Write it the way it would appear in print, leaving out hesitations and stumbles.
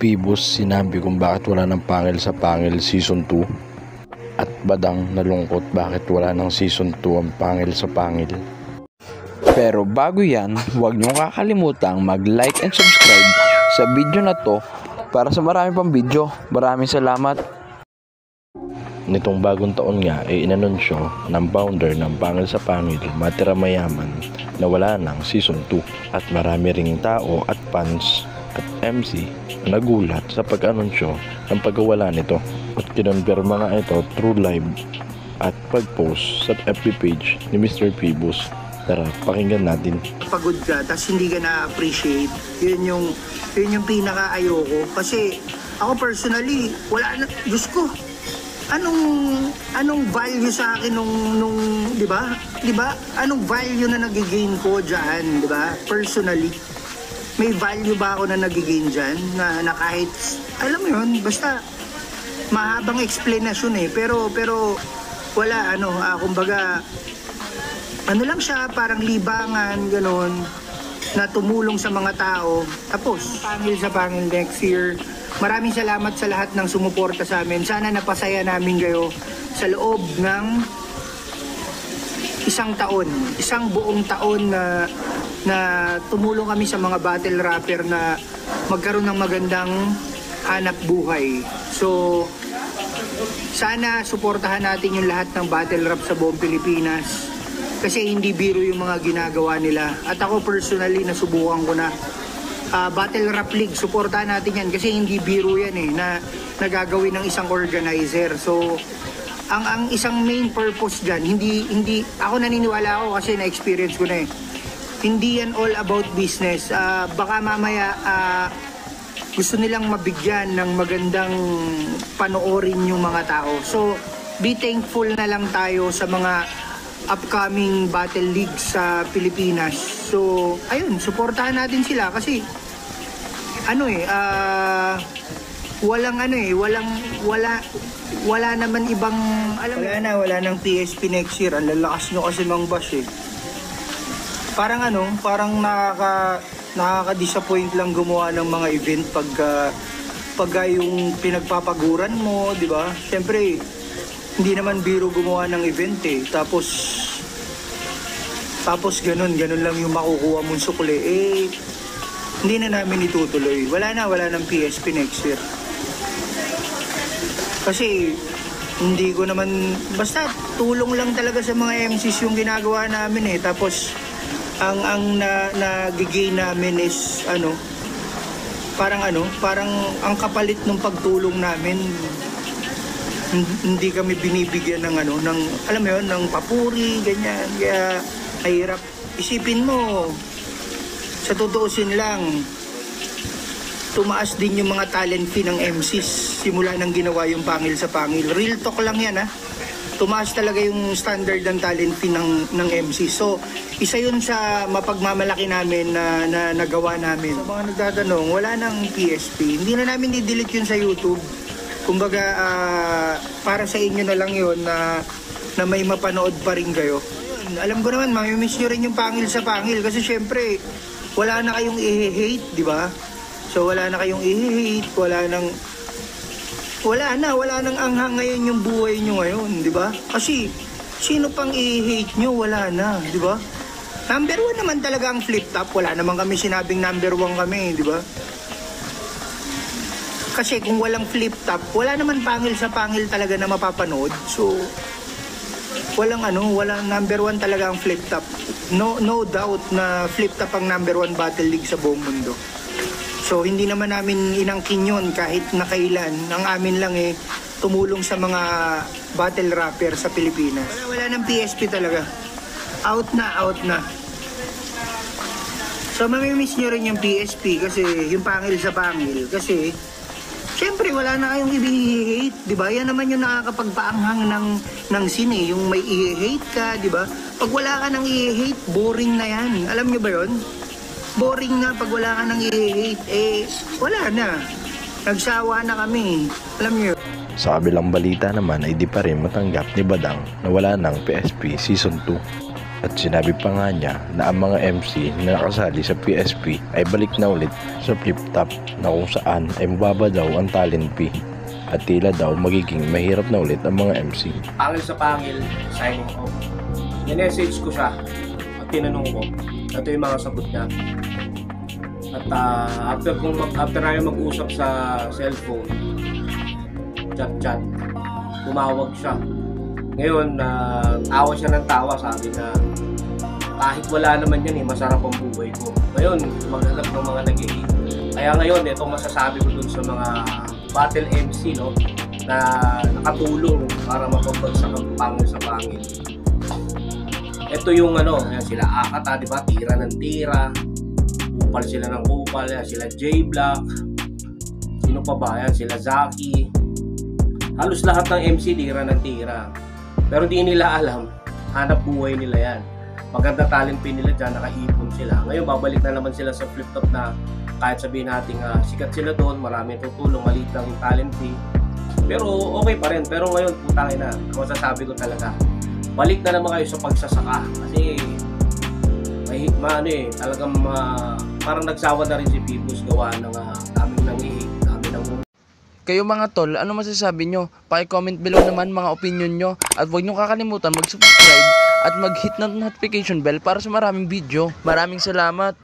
Pibus sinabi kung bakit wala ng Pangil sa Pangil Season 2 at Badang nalungkot bakit wala ng Season 2 ang Pangil sa Pangil. Pero bago yan, huwag niyong kakalimutang mag-like and subscribe sa video na to para sa marami pang video. Maraming salamat. Nitong bagong taon nga ay inanunsyo ng founder ng Pangil sa Pangil, Matira Mayaman, na wala ng Season 2 at marami ring tao at fans at MC na nagulat sa pag-anunsyo ng pagkawala nito at kinonfirma nga ito through live at pag-post sa FB page ni Mr. Pibus. Tara, pakinggan natin. Pagod ka, tas hindi ka na-appreciate, yun yung pinaka-ayoko. Kasi ako personally, wala na, Diyos ko, anong value sa akin nung di ba? Anong value na nagigain ko diyan, di ba? Personally, may value ba ako na nagigain diyan na kahit alam mo yun, basta mahabang explanation pero wala kumbaga lang siya, parang libangan ganoon na tumulong sa mga tao. Tapos Pangil sa Pangil next year. Maraming salamat sa lahat ng sumuporta sa amin. Sana napasaya namin kayo sa loob ng isang buong taon na tumulong kami sa mga battle rapper na magkaroon ng magandang hanap buhay. So sana suportahan natin yung lahat ng battle rap sa buong Pilipinas kasi hindi biro yung mga ginagawa nila. At ako personally nasubukan ko na Battle Rap League, suportahan natin yan kasi hindi biro yan na nagagawin ng isang organizer. So ang isang main purpose dyan, hindi ako naniniwala ako kasi na-experience ko na hindi yan all about business. Baka mamaya gusto nilang mabigyan ng magandang panoorin yung mga tao. So be thankful na lang tayo sa mga upcoming battle league sa Pilipinas. So ayun, suportahan natin sila kasi wala naman ibang wala nang PSP next year. Ang lalakas nyo kasi Mang Bash Parang nakaka-disappoint lang gumawa ng mga event pagka yung pinagpapaguran mo, di ba? Siyempre, hindi naman biro gumawa ng event Tapos ganun lang yung makukuha mong sukli. Hindi na namin itutuloy. Wala ng PSP next year. Kasi hindi ko naman, basta tulong lang talaga sa mga MCs yung ginagawa namin Tapos ang nagigain namin is parang ang kapalit ng pagtulong namin, hindi kami binibigyan ng alam mo yun, ng papuri, ganyan. Kaya hirap. Isipin mo, sa tutuusin lang, tumaas din yung mga talent fee ng MCs simula nang ginawa yung Pangil sa Pangil. Real talk lang yan Tumaas talaga yung standard ng talent fee ng MC. So, isa yun sa mapagmamalaki namin na nagawa namin. Sa mga nagtatanong, wala nang PSP. Hindi na namin i-delete yun sa YouTube. Kumbaga, para sa inyo na lang yun na may mapanood pa rin kayo. Ayun, alam ko naman, mamimiss nyo rin yung Pangil sa Pangil kasi syempre, wala na kayong i-hate, di ba? So wala na kayong i-hate, wala nang anghang ngayon yung buhay nyo ngayon, di ba? Kasi sino pang i-hate nyo, wala na, di ba? Number 1 naman talaga ang flip top, wala naman kami sinabing number 1 kami, di ba? Kasi kung walang flip top, wala naman Pangil sa Pangil talaga na mapapanood. So walang number 1 talaga ang flip top. No doubt na flip top ang number 1 battle league sa buong mundo. So hindi naman namin inangkin yun kahit na kailan. Ang amin lang tumulong sa mga battle rapper sa Pilipinas. Wala ng PSP talaga. Out na. So mamimiss nyo rin yung PSP kasi yung Pangil sa Pangil kasi siyempre wala na kayong i-hate, di ba? Yan naman yung nakakapagpaanghang ng scene yung may i-hate ka, di ba? Pag wala ka nang i-hate, boring na yan. Alam nyo ba yun? Boring na pag wala ka nang i-hate. Wala na. Nagsawa na kami. Alam nyo. Sa kabilang balita naman ay di pa rin matanggap ni Badang na wala ng PSP Season 2. At sinabi pa nga niya na ang mga MC na nakasali sa PSP ay balik na ulit sa flip top na kung saan ay mababa daw ang talent fee at tila daw magiging mahirap na ulit ang mga MC. Pangil sa pangil, signing off. In-message ko siya at tinanong ko. Ito yung mga sagot niya. At after namin mag-usap sa cellphone, chat, tumawag siya. Ngayon, tawa siya ng tawa, sabi na kahit wala naman yan masarap ang buhay ko. Ngayon, maghanap ng mga nag-i-hate. Kaya ngayon, itong masasabi ko dun sa mga battle MC, no, na nakatulong para mapagbagsak ang pangil sa pangil. Ito yung yan sila Akata, di ba? Tira ng tira. Kupal sila ng kupal. Yan, sila J-Block. Sino pa ba? Yan, sila Zaki. Halos lahat ng MC tira ng tira. Pero di nila alam, hanap buhay nila yan. Maganda talent pin nila dyan, nakaipon sila. Ngayon, babalik na naman sila sa flip top na kahit sabihin natin sikat sila doon, maraming tutulong, maliit lang yung talent fee. Pero okay pa rin. Pero ngayon, putangin na. Masasabi ko talaga, balik na naman kayo sa pagsasaka. Kasi, talagang parang nagsawa na rin si Pibus gawa ng daming nanghihik, daming nang Kayo mga tol, ano masasabi nyo? Paki-comment below naman mga opinion nyo. At huwag nyo kakalimutan mag-subscribe at mag-hit ng notification bell para sa maraming video. Maraming salamat!